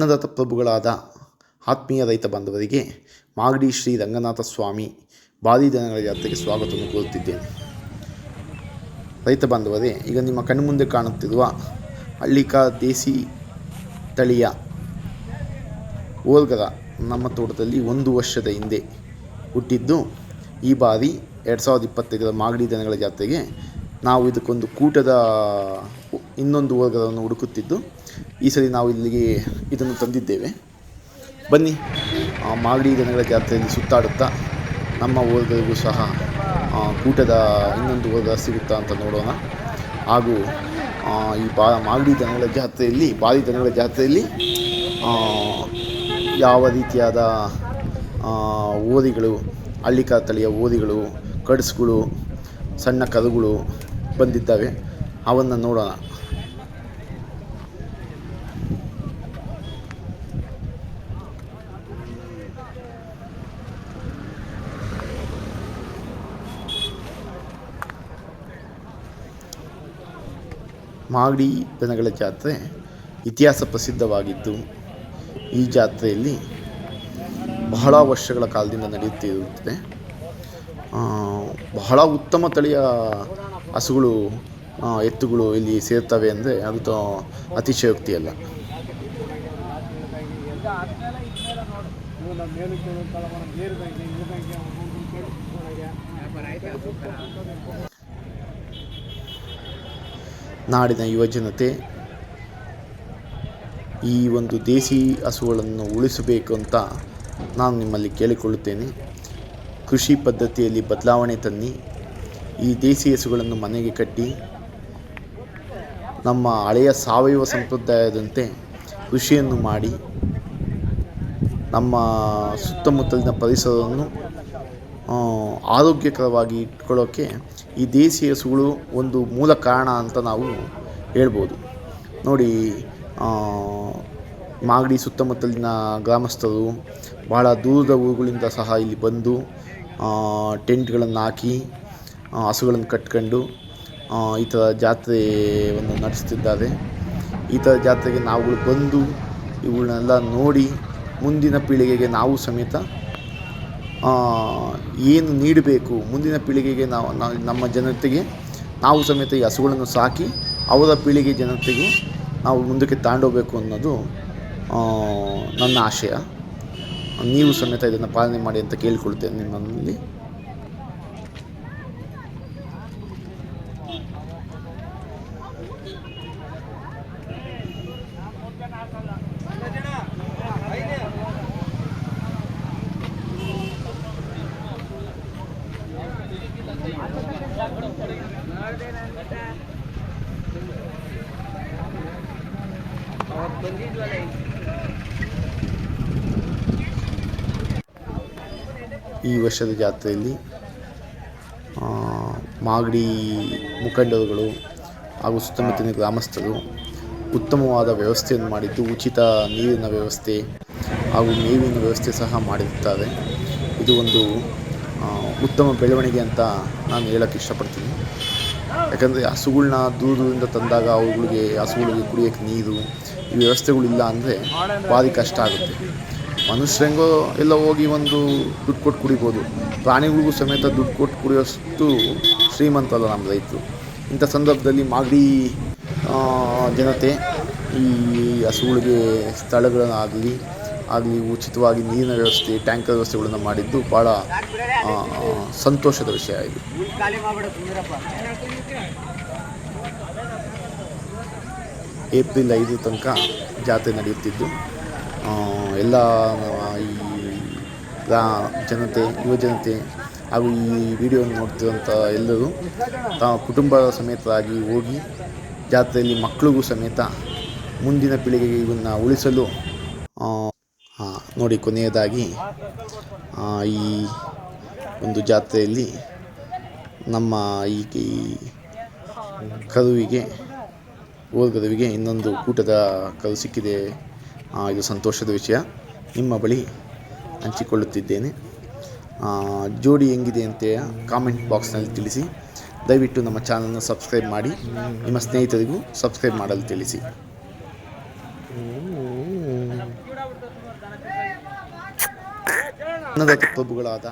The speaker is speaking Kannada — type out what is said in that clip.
ಅನ್ನದಾತ ಪ್ರಭುಗಳಾದ ಆತ್ಮೀಯ ರೈತ ಬಾಂಧವರಿಗೆ ಮಾಗಡಿ ಶ್ರೀ ರಂಗನಾಥ ಸ್ವಾಮಿ ಬಾದಿ ದನಗಳ ಜಾತ್ರೆಗೆ ಸ್ವಾಗತವನ್ನು ಕೋರುತ್ತಿದ್ದೇನೆ. ರೈತ ಬಾಂಧವರೇ, ಈಗ ನಿಮ್ಮ ಕಣ್ಣು ಮುಂದೆ ಕಾಣುತ್ತಿರುವ ಹಳ್ಳಿಕಾ ದೇಸಿ ತಳಿಯ ಓಲ್ಗರ ನಮ್ಮ ತೋಟದಲ್ಲಿ 1 ವರ್ಷದ ಹಿಂದೆ ಹುಟ್ಟಿದ್ದು. ಈ ಬಾರಿ 2025ರ ಮಾಗಡಿ ದನಗಳ ಜಾತ್ರೆಗೆ ನಾವು ಇದಕ್ಕೊಂದು ಕೂಟದ ಇನ್ನೊಂದು ಓಲ್ಗರನ್ನು ಹುಡುಕುತ್ತಿದ್ದು, ಈ ಸರಿ ನಾವು ಇಲ್ಲಿಗೆ ಇದನ್ನು ತಂದಿದ್ದೇವೆ. ಬನ್ನಿ, ಮಾಗಡಿ ದನಗಳ ಜಾತ್ರೆಯಲ್ಲಿ ಸುತ್ತಾಡುತ್ತಾ ನಮ್ಮ ಓಲ್ಗರಿಗೂ ಸಹ ಕೂಟದ ಇನ್ನೊಂದು ಓಲ್ಗರ ಸಿಗುತ್ತಾ ಅಂತ ನೋಡೋಣ. ಹಾಗೂ ಈ ಮಾಗಡಿ ದನಗಳ ಜಾತ್ರೆಯಲ್ಲಿ ಬಾದಿ ದನಗಳ ಜಾತ್ರೆಯಲ್ಲಿ ಯಾವ ರೀತಿಯಾದ ಓರಿಗಳು, ಹಳ್ಳಿಕಾ ತಳಿಯ ಓರಿಗಳು, ಕಡ್ಸ್ಗಳು, ಸಣ್ಣ ಕರುಗಳು ಬಂದಿದ್ದಾವೆ, ಅವನ್ನು ನೋಡೋಣ. ಮಾಗಡಿ ದನಗಳ ಜಾತ್ರೆ ಇತಿಹಾಸ ಪ್ರಸಿದ್ಧವಾಗಿದ್ದು, ಈ ಜಾತ್ರೆಯಲ್ಲಿ ಬಹಳ ವರ್ಷಗಳ ಕಾಲದಿಂದ ನಡೆಯುತ್ತಿರುತ್ತದೆ. ಬಹಳ ಉತ್ತಮ ತಳಿಯ ಹಸುಗಳು, ಎತ್ತುಗಳು ಇಲ್ಲಿ ಸೇರ್ತವೆ ಅಂದರೆ ಅದು ಅತಿಶಯೋಕ್ತಿಯಲ್ಲ. ನಾಡಿನ ಯುವಜನತೆ ಈ ಒಂದು ದೇಸಿ ಹಸುಗಳನ್ನು ಉಳಿಸಬೇಕು ಅಂತ ನಾನು ನಿಮ್ಮಲ್ಲಿ ಕೇಳಿಕೊಳ್ಳುತ್ತೇನೆ. ಕೃಷಿ ಪದ್ಧತಿಯಲ್ಲಿ ಬದಲಾವಣೆ ತನ್ನಿ, ಈ ದೇಸಿ ಹಸುಗಳನ್ನು ಮನೆಗೆ ಕಟ್ಟಿ ನಮ್ಮ ಹಳೆಯ ಸಾವಯವ ಸಂಪ್ರದಾಯದಂತೆ ಕೃಷಿಯನ್ನು ಮಾಡಿ ನಮ್ಮ ಸುತ್ತಮುತ್ತಲಿನ ಪರಿಸರವನ್ನು ಆರೋಗ್ಯಕರವಾಗಿ ಇಟ್ಕೊಳ್ಳೋಕ್ಕೆ ಈ ದೇಸಿ ಹಸುಗಳು ಒಂದು ಮೂಲ ಕಾರಣ ಅಂತ ನಾವು ಹೇಳ್ಬೋದು. ನೋಡಿ, ಮಾಗಡಿ ಸುತ್ತಮುತ್ತಲಿನ ಗ್ರಾಮಸ್ಥರು ಬಹಳ ದೂರದ ಊರುಗಳಿಂದ ಸಹ ಇಲ್ಲಿ ಬಂದು ಟೆಂಟ್ಗಳನ್ನು ಹಾಕಿ ಹಸುಗಳನ್ನು ಕಟ್ಕೊಂಡು ಈ ಥರ ಜಾತ್ರೆಯನ್ನು ನಡೆಸ್ತಿದ್ದಾರೆ. ಈ ಥರ ಜಾತ್ರೆಗೆ ನಾವುಗಳು ಬಂದು ಇವುಗಳನ್ನೆಲ್ಲ ನೋಡಿ ಮುಂದಿನ ಪೀಳಿಗೆಗೆ ನಾವು ಸಮೇತ ಏನು ನೀಡಬೇಕು, ಮುಂದಿನ ಪೀಳಿಗೆಗೆ ನಾವು ನಮ್ಮ ಜನತೆಗೆ ನಾವು ಸಮೇತ ಈ ಹಸುಗಳನ್ನು ಸಾಕಿ ಅವರ ಪೀಳಿಗೆ ಜನತೆಗೂ ನಾವು ಮುಂದಕ್ಕೆ ತಗೊಂಡೋಗ್ಬೇಕು ಅನ್ನೋದು ನನ್ನ ಆಶಯ. ನೀವು ಸಮೇತ ಇದನ್ನು ಪಾಲನೆ ಮಾಡಿ ಅಂತ ಕೇಳಿಕೊಳ್ತೇನೆ ನಿಮ್ಮಲ್ಲಿ. ಈ ವರ್ಷದ ಜಾತ್ರೆಯಲ್ಲಿ ಮಾಗಡಿ ಮುಖಂಡರುಗಳು ಹಾಗೂ ಸುತ್ತಮುತ್ತಲಿನ ಗ್ರಾಮಸ್ಥರು ಉತ್ತಮವಾದ ವ್ಯವಸ್ಥೆಯನ್ನು ಮಾಡಿದ್ದು, ಉಚಿತ ನೀರಿನ ವ್ಯವಸ್ಥೆ ಹಾಗೂ ಮೇವಿನ ವ್ಯವಸ್ಥೆ ಸಹ ಮಾಡಿರುತ್ತಾರೆ. ಇದು ಒಂದು ಉತ್ತಮ ಬೆಳವಣಿಗೆ ಅಂತ ನಾನು ಹೇಳೋಕ್ಕೆ ಇಷ್ಟಪಡ್ತೀನಿ. ಯಾಕಂದರೆ ಹಸುಗಳ್ನ ದೂರದಿಂದ ತಂದಾಗ ಹಸುಗಳಿಗೆ ಕುಡಿಯೋಕ್ಕೆ ನೀರು ಈ ವ್ಯವಸ್ಥೆಗಳಿಲ್ಲ ಅಂದರೆ ಭಾರಿ ಕಷ್ಟ ಆಗುತ್ತೆ. ಮನುಷ್ಯರಿಗೋ ಎಲ್ಲ ಹೋಗಿ ಒಂದು ದುಡ್ಡು ಕೊಟ್ಟು ಕುಡಿಬೋದು, ಪ್ರಾಣಿಗಳಿಗೂ ಸಮೇತ ದುಡ್ಡು ಕೊಟ್ಟು ಕುಡಿಯೋಷ್ಟು ಶ್ರೀಮಂತಲ್ಲ ನಮ್ಮ ರೈತರು. ಇಂಥ ಸಂದರ್ಭದಲ್ಲಿ ಮಾಗಡಿ ಜನತೆ ಈ ಹಸುಗಳಿಗೆ ಸ್ಥಳಗಳನ್ನಾಗಲಿ ಉಚಿತವಾಗಿ ನೀರಿನ ವ್ಯವಸ್ಥೆ, ಟ್ಯಾಂಕರ್ ವ್ಯವಸ್ಥೆಗಳನ್ನು ಮಾಡಿದ್ದು ಭಾಳ ಸಂತೋಷದ ವಿಷಯ ಇದು. ಏಪ್ರಿಲ್ 5 ತನಕ ಜಾತ್ರೆ ನಡೆಯುತ್ತಿದ್ದು, ಎಲ್ಲ ಈ ಜನತೆ, ಯುವಜನತೆ ಹಾಗೂ ಈ ವಿಡಿಯೋವನ್ನು ನೋಡ್ತಿರೋಂಥ ಎಲ್ಲರೂ ತಾವು ಕುಟುಂಬ ಸಮೇತರಾಗಿ ಹೋಗಿ ಜಾತ್ರೆಯಲ್ಲಿ ಮಕ್ಕಳಿಗೂ ಸಮೇತ ಮುಂದಿನ ಪೀಳಿಗೆಗೆ ಇವನ್ನ ಉಳಿಸಲು ನೋಡಿ. ಕೊನೆಯದಾಗಿ ಈ ಒಂದು ಜಾತ್ರೆಯಲ್ಲಿ ನಮ್ಮ ಈ ಓಲ್ಗರುವಿಗೆ ಇನ್ನೊಂದು ಕೂಟದ ಕರು ಸಿಕ್ಕಿದೆ. ಇದು ಸಂತೋಷದ ವಿಷಯ. ನಿಮ್ಮ ಬಳಿ ಹಂಚಿಕೊಳ್ಳುತ್ತಿದ್ದೇನೆ. ಜೋಡಿ ಹೆಂಗಿದೆ ಅಂತ ಕಾಮೆಂಟ್ ಬಾಕ್ಸ್ನಲ್ಲಿ ತಿಳಿಸಿ. ದಯವಿಟ್ಟು ನಮ್ಮ ಚಾನಲ್ನ ಸಬ್ಸ್ಕ್ರೈಬ್ ಮಾಡಿ, ನಿಮ್ಮ ಸ್ನೇಹಿತರಿಗೂ ಸಬ್ಸ್ಕ್ರೈಬ್ ಮಾಡಲು ತಿಳಿಸಿ. ಅನ್ನದಾತ ಕ್ಲಬ್ಗಳಾದ